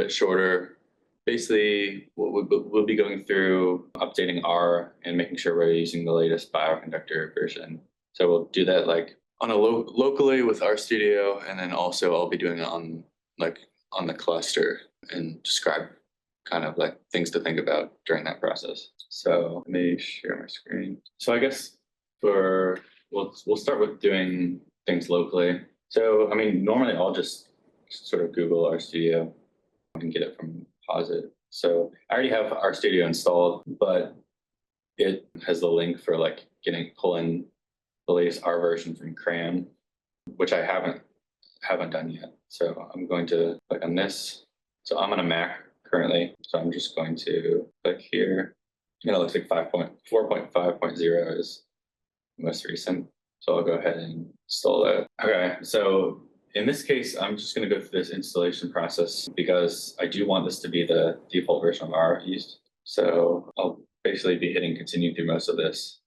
bit shorter. Basically, we'll be going through updating R and making sure we're using the latest Bioconductor version. So we'll do that like on a locally with RStudio, and then also I'll be doing it on the cluster and describe kind of like things to think about during that process. So let me share my screen. So I guess we'll start with doing things locally. So I mean, normally I'll just sort of Google RStudio and get it from Posit. So I already have RStudio installed, but it has the link for like pulling the latest R version from CRAN, which I haven't done yet. So I'm going to click on this. So I'm on a Mac currently, so I'm just going to click here. It looks like 4.5.0 is most recent. So I'll go ahead and install that. Okay, so in this case, I'm just going to go through this installation process because I do want this to be the default version of R used. So I'll basically be hitting continue through most of this.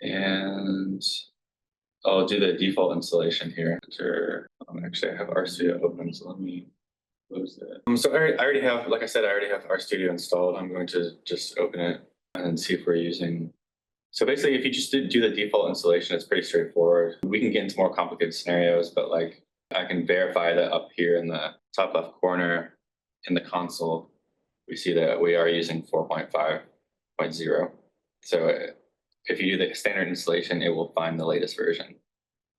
And I'll do the default installation here. Actually, I have RStudio open, so let me close that. So I already have, like I said, I already have RStudio installed. I'm going to just open it and see if we're using. So basically, if you just do the default installation, it's pretty straightforward. We can get into more complicated scenarios, but like I can verify that up here in the top left corner in the console, we see that we are using 4.5.0. So if you do the standard installation, it will find the latest version.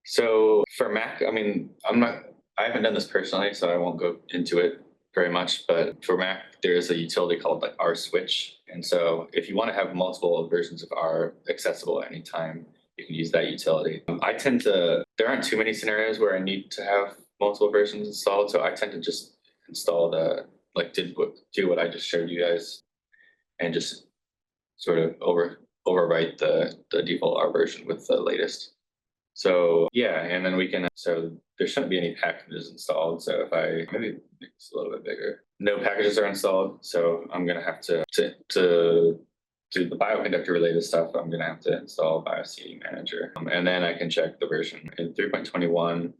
So for Mac, I mean, I haven't done this personally, so I won't go into it very much, but for Mac, there is a utility called like R switch. And so if you want to have multiple versions of R accessible at any time, you can use that utility. There aren't too many scenarios where I need to have multiple versions installed. So I tend to just install do what I just showed you guys and just sort of overwrite the default R version with the latest. So yeah, and then so there shouldn't be any packages installed. So if maybe make this a little bit bigger, no packages are installed. So I'm going to have to do the Bioconductor related stuff. I'm going to have to install BioCD Manager. And then I can check the version in 3.21.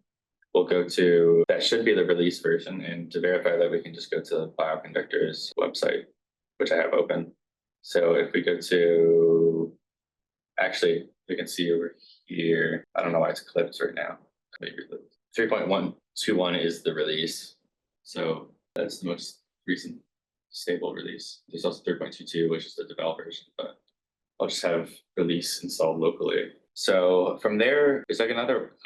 We'll go to, that should be the release version. And to verify that, we can just go to Bioconductor's website, which I have open. So if we go to, actually, we can see over here, I don't know why it's clipped right now. Maybe 3.121 is the release. So that's the most recent stable release. There's also 3.22, which is the developer version, but I'll just have release installed locally. So from there, there's like a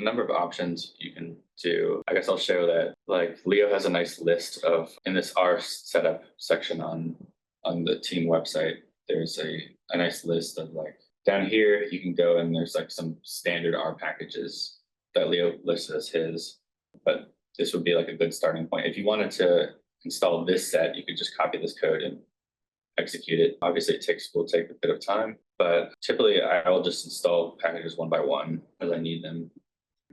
number of options you can do. I guess I'll show that like Leo has a nice list of, in this R setup section on the team website, there's a nice list of like, down here, you can go and there's like some standard R packages that Leo lists as his, but this would be like a good starting point. If you wanted to install this set, you could just copy this code and execute it. Obviously, will take a bit of time, but typically I'll just install packages one by one as I need them,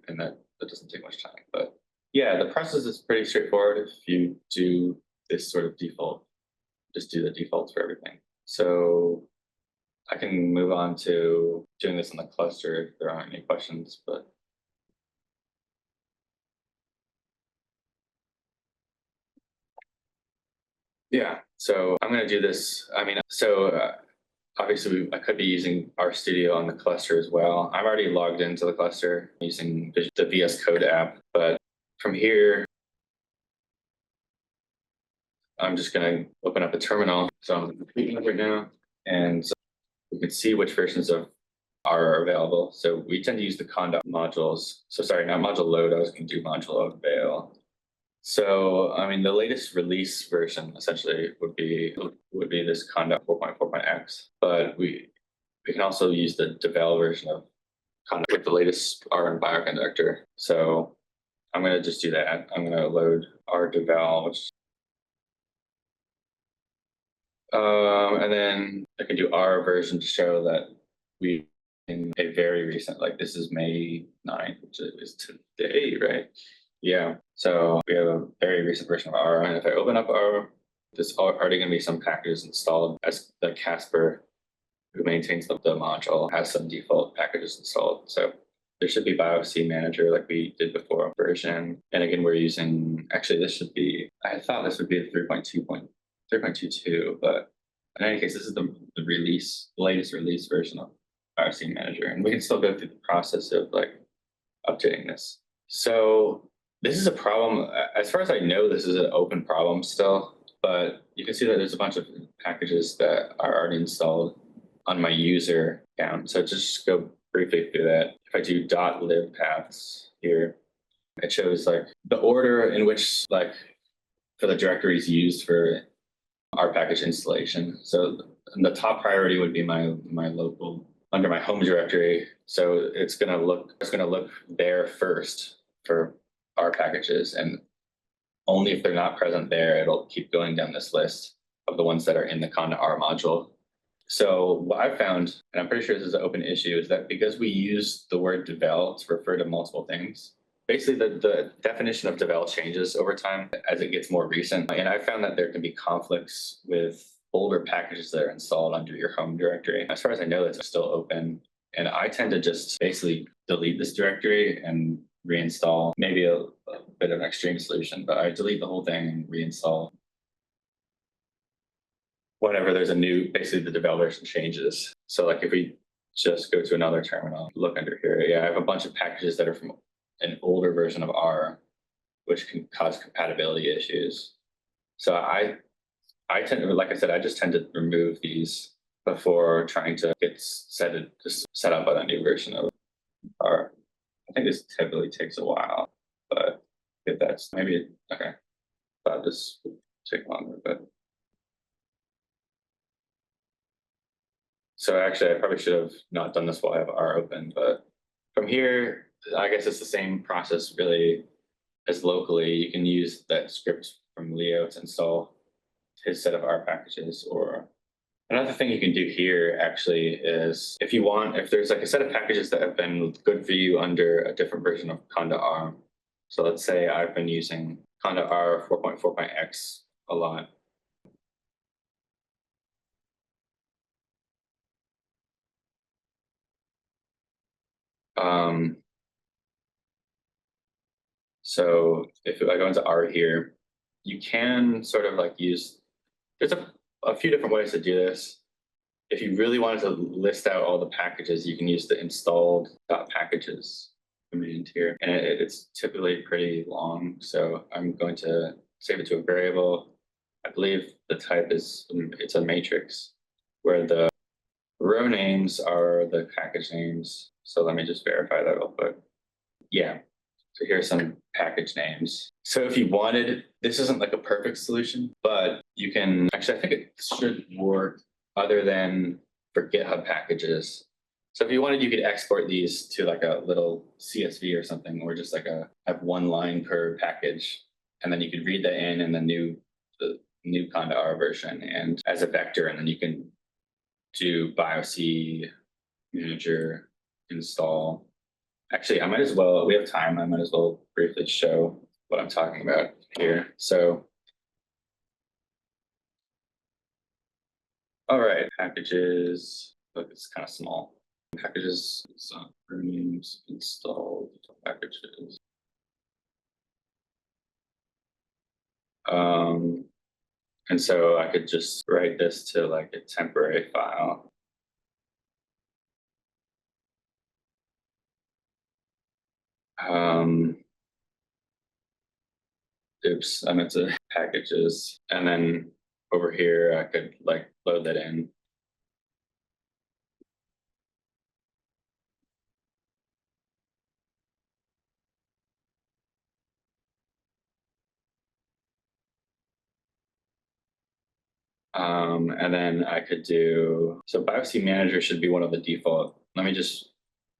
and that doesn't take much time. But yeah, the process is pretty straightforward. If you do this sort of default, just do the defaults for everything. So I can move on to doing this on the cluster if there aren't any questions, but. Yeah, so I'm going to do this. I mean, obviously I could be using RStudio on the cluster as well. I'm already logged into the cluster using the VS Code app, but from here, I'm just going to open up a terminal. So I'm completing it right now, and we can see which versions of R are available. So we tend to use the conduct modules. So sorry, not module load, I was going to do module avail. So, I mean, the latest release version essentially would be this conduct 4.4.x, but we can also use the devel version of conduct with the latest R and Bioconductor. So I'm going to just do that. I'm going to load R devel, and then I can do R version to show that we in a very recent, like this is May 9th, which is today, right? Yeah, so we have a very recent version of R, and if I open up R, there's already going to be some packages installed, as the Casper, who maintains the module, has some default packages installed. So there should be BioC Manager like we did before version. And again, we're using, actually this should be, I thought this would be a 3.22, but in any case, this is the latest release version of BioC Manager. And we can still go through the process of like updating this. So this is a problem. As far as I know, this is an open problem still, but you can see that there's a bunch of packages that are already installed on my user account. So just go briefly through that. If I do .lib paths here, it shows like the order in which like for the directories used for R package installation. So the top priority would be my local under my home directory. So it's gonna look there first for R packages, and only if they're not present there, it'll keep going down this list of the ones that are in the conda R module. So what I've found, and I'm pretty sure this is an open issue, is that because we use the word devel to refer to multiple things, basically the definition of devel changes over time as it gets more recent. And I found that there can be conflicts with older packages that are installed under your home directory. As far as I know, it's still open. And I tend to just basically delete this directory and reinstall, maybe a bit of an extreme solution, but I delete the whole thing and reinstall whenever there's a new, basically the devel version changes. So like if we just go to another terminal, look under here, yeah, I have a bunch of packages that are from an older version of R, which can cause compatibility issues. So I tend to, like I said, I just tend to remove these before trying to get set up by the new version of R. I think this typically takes a while, but if that's maybe, okay, thought this would take longer, but. So actually, I probably should have not done this while I have R open, but from here, I guess it's the same process really as locally. You can use that script from Leo to install his set of R packages. Or another thing you can do here actually is if you want, if there's like a set of packages that have been good for you under a different version of conda R. So let's say I've been using conda R 4.4.x a lot. So if I go into R here, you can sort of like use, there's a few different ways to do this. If you really wanted to list out all the packages, you can use the installed.packages command here. And it's typically pretty long. So I'm going to save it to a variable. I believe the type is, it's a matrix where the row names are the package names. So let me just verify that real quick. Yeah. So here's some package names. So if you wanted, this isn't like a perfect solution, but you can, actually, I think it should work other than for GitHub packages. So if you wanted, you could export these to like a little CSV or something, or just like have one line per package. And then you could read that in the new conda R version and as a vector, and then you can do BioC Manager install. Actually, I might as well, we have time, I might as well briefly show what I'm talking about here. So, all right, packages, look, it's kind of small. Packages, names, installed packages. And so I could just write this to like a temporary file. Oops, I meant to packages. And then over here, I could like load that in. And then I could do, so BioC Manager should be one of the default. Let me just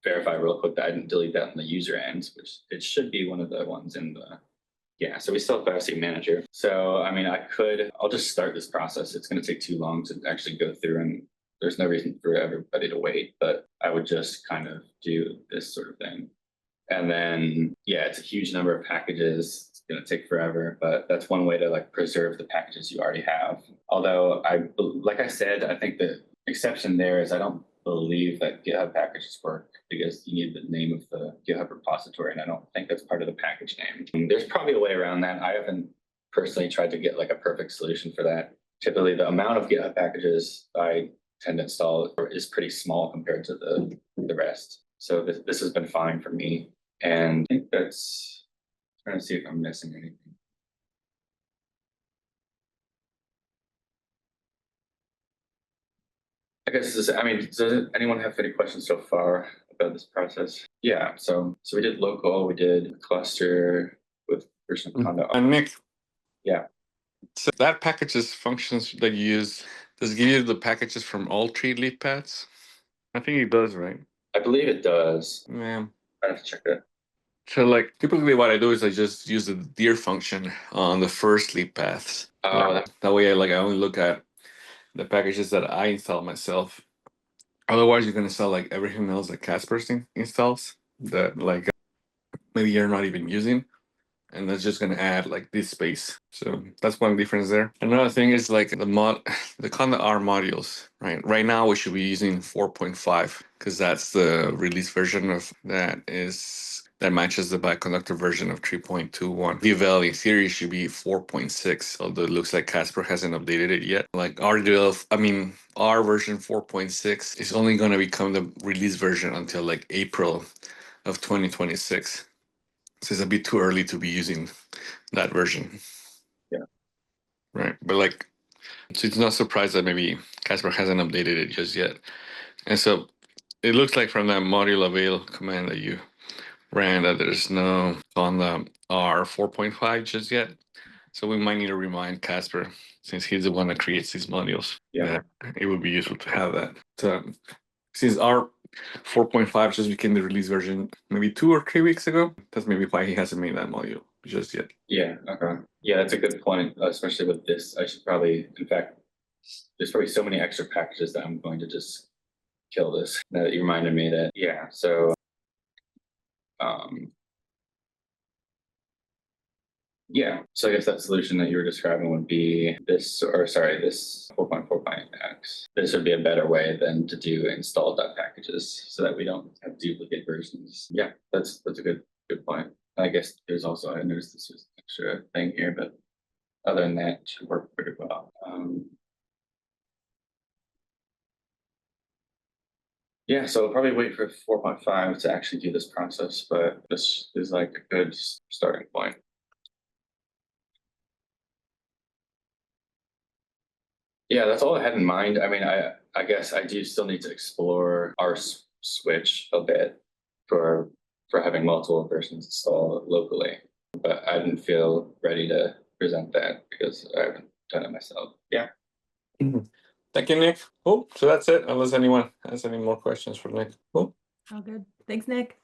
verify real quick that I didn't delete that on the user end, which it should be one of the ones in the, yeah, so we still have BioC Manager. So, I mean, I'll just start this process. It's going to take too long to actually go through, and there's no reason for everybody to wait, but I would just kind of do this sort of thing. And then, yeah, it's a huge number of packages. It's going to take forever, but that's one way to like preserve the packages you already have. Although like I said, I think the exception there is I don't believe that GitHub packages work because you need the name of the GitHub repository, and I don't think that's part of the package name. And there's probably a way around that. I haven't personally tried to get like a perfect solution for that. Typically, the amount of GitHub packages I tend to install is pretty small compared to the rest. So this has been fine for me. And I think that's, trying to see if I'm missing anything. I guess does anyone have any questions so far about this process? Yeah, so we did local, we did cluster with version of conduct. And Nick, Yeah. So that packages functions that you use, does it give you the packages from all 3 leaf paths? I think it does, right? I believe it does. Yeah. I have to check that. So like typically what I do is I just use the dir function on the first leaf paths. Oh, That way I only look at the packages that I install myself. Otherwise you're gonna install like everything else that Casper installs that like maybe you're not even using. And that's just gonna add like this space. So that's one difference there. Another thing is like the Conda R modules, right? Right now we should be using 4.5 because that's the release version of that matches the Bioconductor version of 3.21. The eval in theory should be 4.6, although it looks like Casper hasn't updated it yet. Like R version 4.6 is only gonna become the release version until like April of 2026. So it's a bit too early to be using that version. Yeah. Right. But like, so it's not surprised that maybe Casper hasn't updated it just yet. And so it looks like from that module avail command that you ran that there's no on the R 4.5 just yet. So we might need to remind Casper, since he's the one that creates these modules, that it would be useful to have that. So, since R 4.5 just became the release version maybe 2 or 3 weeks ago, that's maybe why he hasn't made that module just yet. Yeah, okay. Yeah, that's a good point, especially with this. I should probably, in fact, there's probably so many extra packages that I'm going to just kill this. Now that you reminded me that, yeah, so yeah, so I guess that solution that you were describing would be this 4.4.x. This would be a better way than to do install.packages so that we don't have duplicate versions. Yeah, that's a good point. I guess there's also, I noticed this was an extra thing here, but other than that, it should work pretty well. Yeah, so I'll probably wait for 4.5 to actually do this process, but this is like a good starting point. Yeah, that's all I had in mind. I mean, I guess I do still need to explore our switch a bit for having multiple versions installed locally, but I didn't feel ready to present that because I haven't done it myself. Yeah. Thank you, Nick. Cool. So that's it. Unless anyone has any more questions for Nick. Cool. All good. Thanks, Nick.